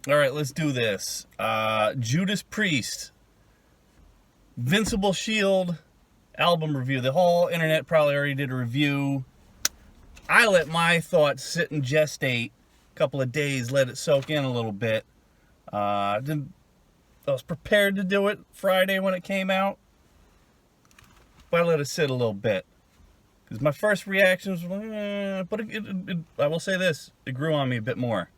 All right, let's do this. Judas Priest, Invincible Shield album review. The whole internet probably already did a review. I let my thoughts sit and gestate a couple of days, let it soak in a little bit. I was prepared to do it Friday when it came out, but I let it sit a little bit. Because my first reaction was, but I will say this, it grew on me a bit more.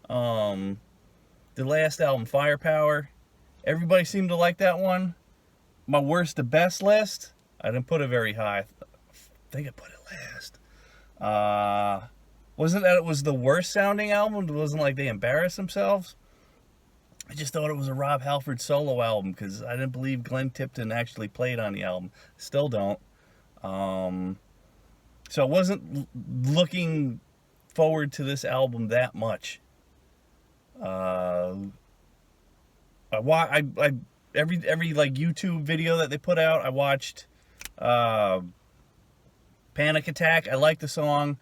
The last album, Firepower, everybody seemed to like that one. My worst to best list, I didn't put it very high. I think I put it last. Wasn't that it was the worst sounding album? It wasn't like they embarrassed themselves. I just thought it was a Rob Halford solo album because I didn't believe Glenn Tipton actually played on the album. Still don't. So I wasn't looking forward to this album that much. Every like YouTube video that they put out, I watched. Panic Attack. I like the song,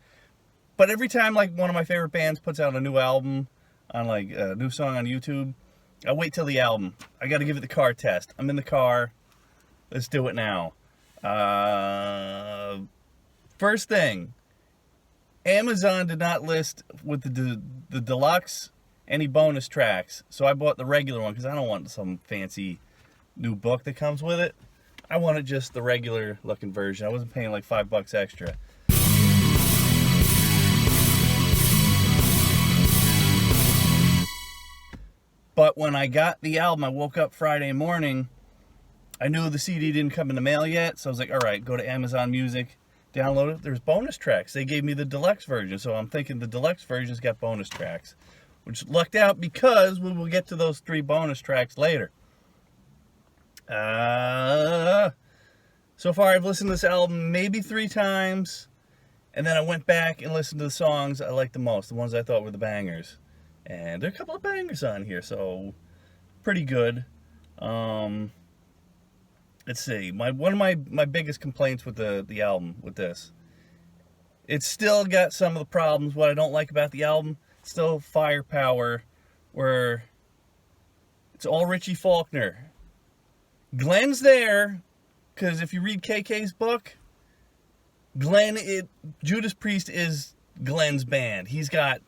but every time like one of my favorite bands puts out a new album on like a new song on YouTube, I wait till the album. I got to give it the car test. I'm in the car. Let's do it now. First thing, Amazon did not list with the deluxe any bonus tracks, so I bought the regular one because I don't want some fancy new book that comes with it. I wanted just the regular looking version. I wasn't paying like $5 extra. But when I got the album, I woke up Friday morning. I knew the CD didn't come in the mail yet, so I was like, all right, go to Amazon Music, download it. There's bonus tracks. They gave me the deluxe version, so I'm thinking the deluxe version's got bonus tracks, which lucked out because we will get to those 3 bonus tracks later. So far I've listened to this album maybe 3 times, and then I went back and listened to the songs I liked the most, the ones I thought were the bangers. And there are a couple of bangers on here, so pretty good. Let's see. One of my biggest complaints with the album, with this, it's still got some of the problems. What I don't like about the album, still Firepower, where it's all Richie Faulkner. Glenn's there, because if you read KK's book, Judas Priest is Glenn's band. He's got,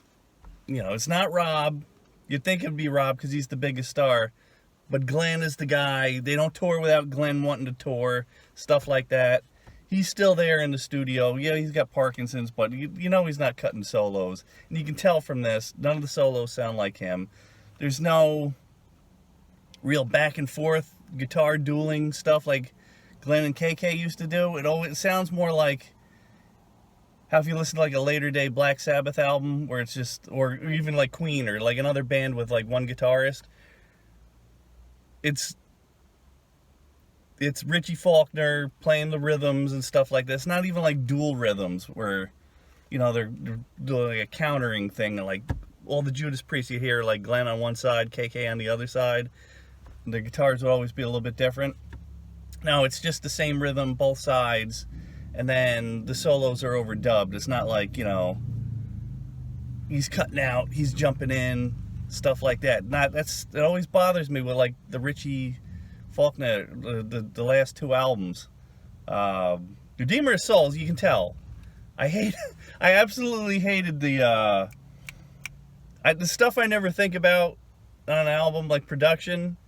it's not Rob. You'd think it'd be Rob because he's the biggest star, but Glenn is the guy. They don't tour without Glenn wanting to tour, stuff like that. He's still there in the studio. Yeah, he's got Parkinson's, but he's not cutting solos. And you can tell from this, none of the solos sound like him. There's no real back and forth guitar dueling stuff like Glenn and KK used to do. It sounds more like how if you listen to like a later day Black Sabbath album where it's just, or even like Queen or like another band with like one guitarist. It's Richie Faulkner playing the rhythms and stuff like that. It's not even like dual rhythms where, they're doing like a countering thing. Like all the Judas Priest, you hear like Glenn on one side, KK on the other side. The guitars would always be a little bit different. No, it's just the same rhythm, both sides. And then the solos are overdubbed. It's not like, he's cutting out, he's jumping in, stuff like that. It always bothers me with like the Richie Faulkner, the last 2 albums. Redeemer of Souls, you can tell. I absolutely hated the stuff I never think about on an album, like production.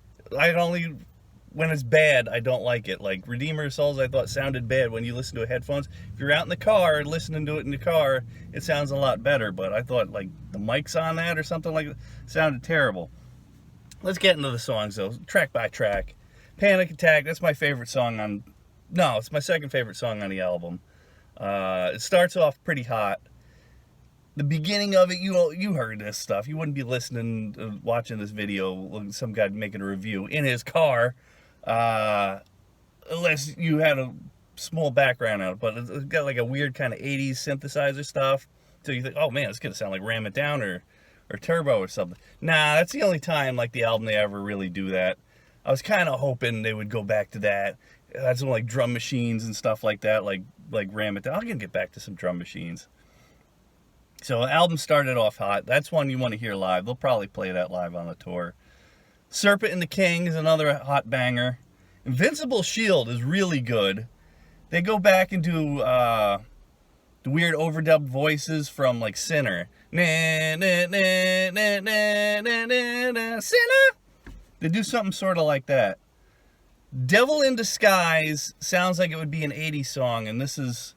When it's bad, I don't like it. Like Redeemer of Souls, I thought sounded bad when you listen to it headphones. If you're out in the car listening to it in the car, it sounds a lot better. But I thought like the mics on that or something like that sounded terrible. Let's get into the songs though, track by track. Panic Attack, that's my favorite song it's my second favorite song on the album. It starts off pretty hot. The beginning of it, you heard this stuff. You wouldn't be listening, watching this video, some guy making a review in his car, unless you had a small background on it. But it's got like a weird kind of 80s synthesizer stuff. So you think, oh man, it's going to sound like Ram It Down or Turbo or something. Nah, that's the only time like the album they ever really do that. I was kind of hoping they would go back to that. Had some like drum machines and stuff like that, like Ram It Down. I'm going to get back to some drum machines. So the album started off hot. That's one you want to hear live. They'll probably play that live on the tour. Serpent and the King is another hot banger. Invincible Shield is really good. They go back and do the weird overdubbed voices from like Sinner. Na, na, na, na, na, na, na, na, Sinner. They do something sort of like that. Devil in Disguise sounds like it would be an 80s song, and this is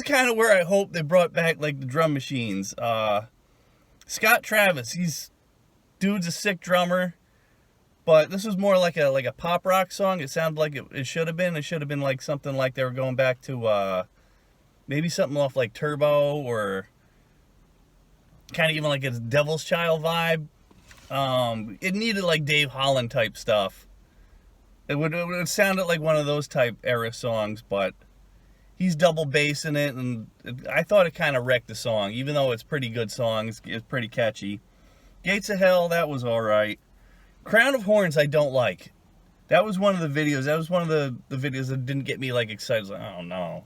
kind of where I hope they brought back like the drum machines. Scott Travis, dude's a sick drummer, but this was more like a pop rock song. It sounded like it should have been. It should have been like something like they were going back to maybe something off like Turbo, or kind of even like a Devil's Child vibe. It needed like Dave Holland type stuff. It would have sounded like one of those type era songs, but he's double bass in it, and I thought it kind of wrecked the song, even though it's a pretty good song. It's pretty catchy. Gates of Hell, that was all right. Crown of Horns, I don't like. That was one of the videos. That was one of the videos that didn't get me like excited. I was like, oh no,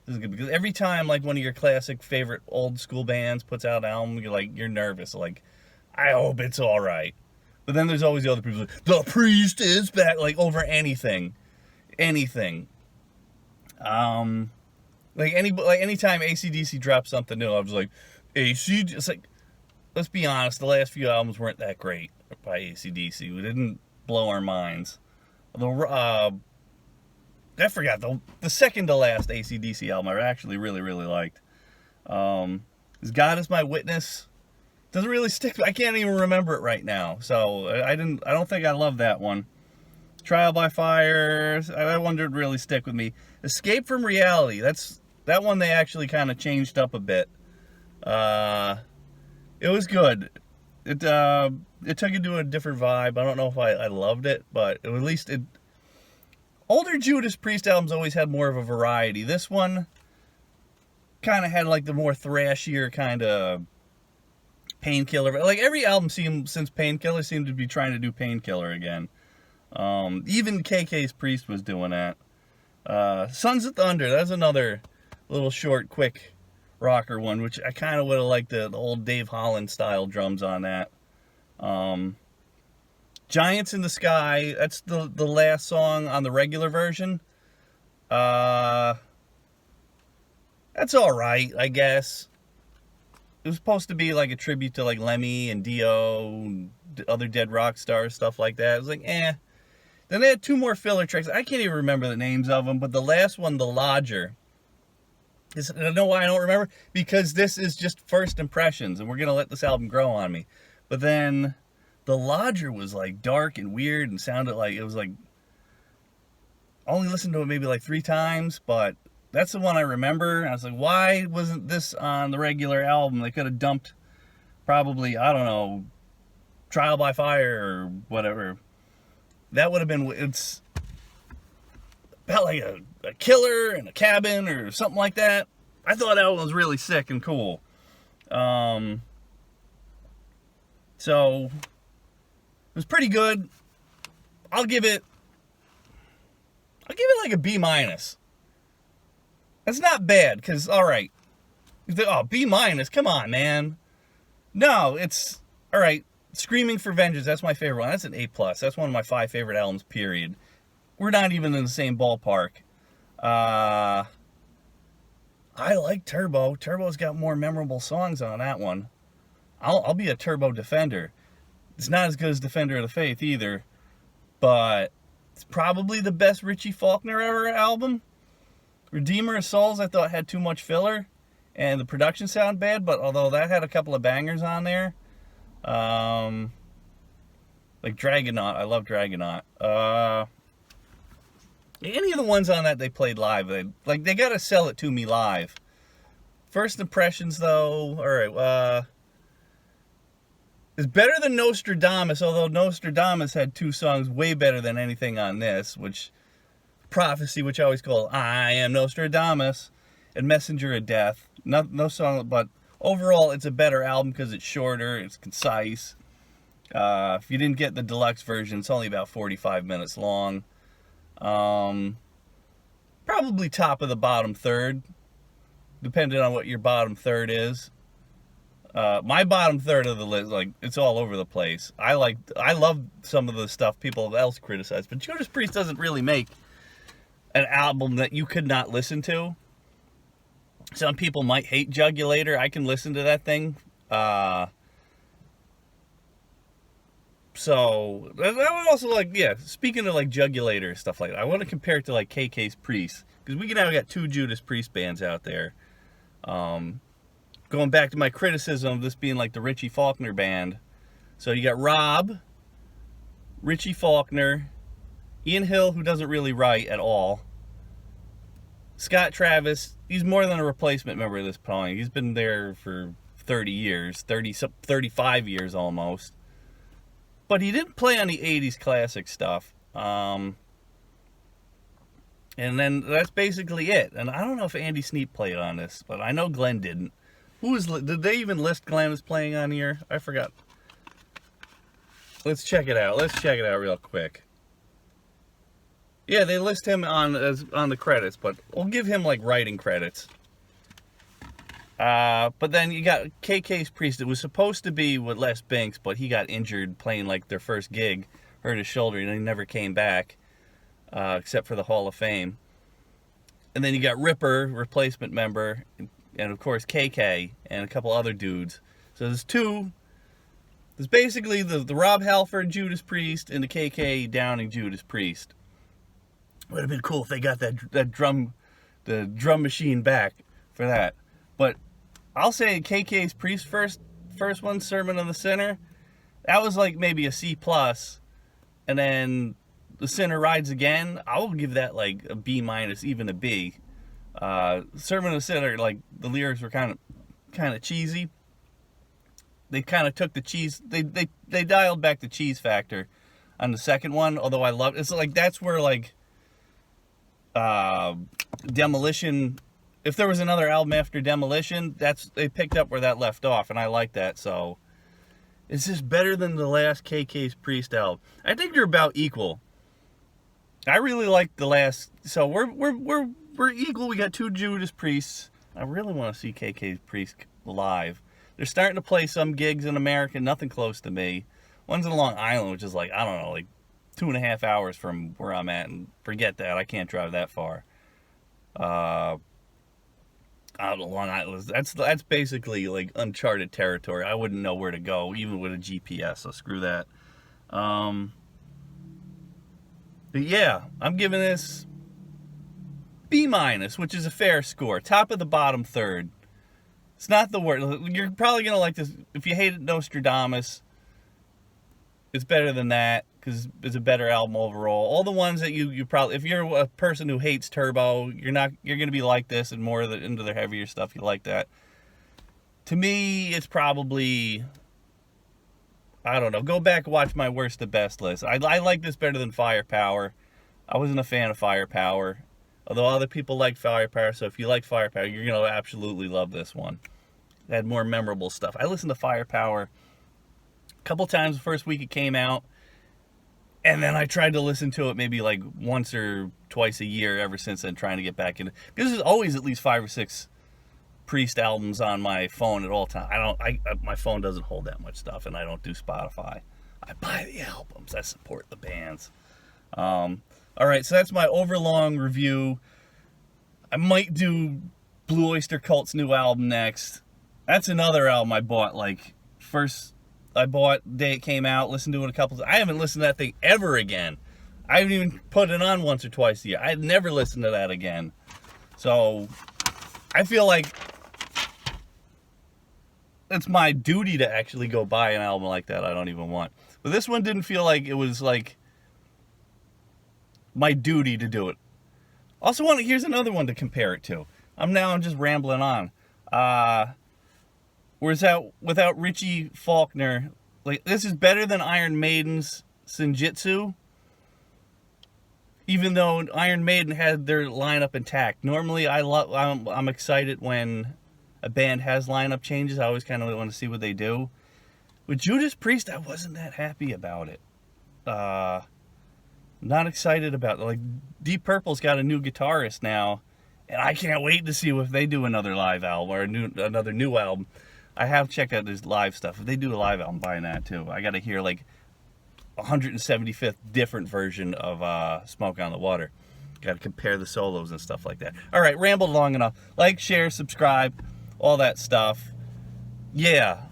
this is good, because every time like one of your classic favorite old school bands puts out an album, you're nervous. Like, I hope it's all right. But then there's always the other people like, the Priest is back, like over anything. Anytime AC/DC drops something new, I was like, it's like, let's be honest, the last few albums weren't that great by AC/DC. We didn't blow our minds. Although, I forgot, the second to last AC/DC album I actually really, really liked. Is God Is My Witness. Doesn't really stick. I can't even remember it right now. So I don't think I love that one. Trial by Fire, that one didn't really stick with me. Escape from Reality, that one they actually kind of changed up a bit. It was good. It took it to a different vibe. I don't know if I loved it, but at least older Judas Priest albums always had more of a variety. This one kind of had like the more thrashier kind of Painkiller. Like every album since Painkiller seemed to be trying to do Painkiller again. Even KK's Priest was doing that. Sons of Thunder, that's another little short, quick rocker one, which I kind of would have liked the old Dave Holland style drums on that. Giants in the Sky, that's the last song on the regular version. That's all right, I guess. It was supposed to be like a tribute to like Lemmy and Dio, and other dead rock stars, stuff like that. It was like, eh. Then they had two more filler tracks. I can't even remember the names of them, but the last one, The Lodger. I know why I don't remember. Because this is just first impressions, and we're going to let this album grow on me. But then The Lodger was like dark and weird and sounded like, it was like, I only listened to it maybe like 3 times, but that's the one I remember. I was like, why wasn't this on the regular album? They could have dumped probably, I don't know, Trial by Fire or whatever. That would have been, it's about like a killer in a cabin or something like that. I thought that one was really sick and cool. So it was pretty good. I'll give it like a B-. That's not bad, because, alright. B-, come on, man. No, it's, alright, Screaming for Vengeance, that's my favorite one. That's an A+. That's one of my 5 favorite albums, period. We're not even in the same ballpark. I like Turbo. Turbo's got more memorable songs on that one. I'll be a Turbo defender. It's not as good as Defender of the Faith either, but it's probably the best Richie Faulkner era album. Redeemer of Souls, I thought had too much filler, and the production sounded bad, but although that had a couple of bangers on there, like Dragonaut, I love Dragonaut. Any of the ones on that they played live, they gotta sell it to me live. First Impressions, though, alright, it's better than Nostradamus, although Nostradamus had 2 songs way better than anything on this, which Prophecy, which I always call I Am Nostradamus, and Messenger of Death. No song, but overall it's a better album because it's shorter, it's concise. If you didn't get the deluxe version, it's only about 45 minutes long. Probably top of the bottom third, depending on what your bottom third is. My bottom third of the list, like, it's all over the place. I love some of the stuff people else criticize, but Judas Priest doesn't really make an album that you could not listen to. Some people might hate Jugulator. I can listen to that thing. So I would also like, yeah, speaking of like Jugulator stuff like that, I want to compare it to like KK's Priest, because we now got two Judas Priest bands out there. Going back to my criticism of this being like the Richie Faulkner band. So you got Rob, Richie Faulkner, Ian Hill, who doesn't really write at all, Scott Travis. He's more than a replacement member at this point. He's been there for 30 years, 35 years almost. But he didn't play on the 80s classic stuff. And then that's basically it. And I don't know if Andy Sneap played on this, but I know Glenn didn't. Did they even list Glenn as playing on here? I forgot. Let's check it out. Let's check it out real quick. Yeah, they list him on the credits, but we'll give him like writing credits. But then you got KK's Priest. It was supposed to be with Les Binks, but he got injured playing like their first gig, hurt his shoulder, and he never came back, except for the Hall of Fame. And then you got Ripper, replacement member, and of course KK and a couple other dudes. So there's basically the Rob Halford Judas Priest and the KK Downing Judas Priest. Would have been cool if they got the drum machine back for that. But I'll say KK's Priest first one, Sermon on the Sinner, that was like maybe a C+. And then The Sinner Rides Again, I will give that like a B-, even a B. Sermon on the Sinner, like the lyrics were kind of cheesy. They kind of took the cheese. They dialed back the cheese factor on the second one. Although I love it's like that's where like Demolition. If there was another album after Demolition, they picked up where that left off, and I like that. So, is this better than the last KK's Priest album? I think they're about equal. I really like the last. So we're equal. We got two Judas Priests. I really want to see KK's Priest live. They're starting to play some gigs in America, nothing close to me. One's in Long Island, which is like, I don't know, like 2.5 hours from where I'm at, and forget that. I can't drive that far. Out of Long Island, that's basically like uncharted territory. I wouldn't know where to go, even with a GPS, so screw that. But yeah, I'm giving this B-, which is a fair score. Top of the bottom third. It's not the worst. You're probably going to like this. If you hated Nostradamus, it's better than that, because it's a better album overall. All the ones that you probably, if you're a person who hates Turbo, you're going to be like this, and more into their heavier stuff, you like that. To me, it's probably, I don't know, go back and watch my worst to best list. I like this better than Firepower. I wasn't a fan of Firepower, although other people like Firepower, so if you like Firepower, you're going to absolutely love this one. It had more memorable stuff. I listened to Firepower a couple times the first week it came out, and then I tried to listen to it maybe like once or twice a year ever since then, trying to get back into it. Because there's always at least 5 or 6 Priest albums on my phone at all times. My phone doesn't hold that much stuff, and I don't do Spotify. I buy the albums. I support the bands. All right, so that's my overlong review. I might do Blue Oyster Cult's new album next. That's another album I bought, like, I bought the day it came out, listened to it a couple times. I haven't listened to that thing ever again. I haven't even put it on once or twice a year. I'd never listened to that again. So, I feel like it's my duty to actually go buy an album like that I don't even want. But this one didn't feel like it was, like, my duty to do it. Also, here's another one to compare it to. I'm just rambling on. Without Richie Faulkner, like, this is better than Iron Maiden's Senjutsu, even though Iron Maiden had their lineup intact. Normally, I'm excited when a band has lineup changes. I always kind of want to see what they do. With Judas Priest, I wasn't that happy about it. Not excited about it. Like, Deep Purple's got a new guitarist now, and I can't wait to see if they do another live album or another new album. I have checked out his live stuff. If they do a live, I'm buying that too. I got to hear like 175th different version of Smoke on the Water. Got to compare the solos and stuff like that. All right, rambled long enough. Like, share, subscribe, all that stuff. Yeah,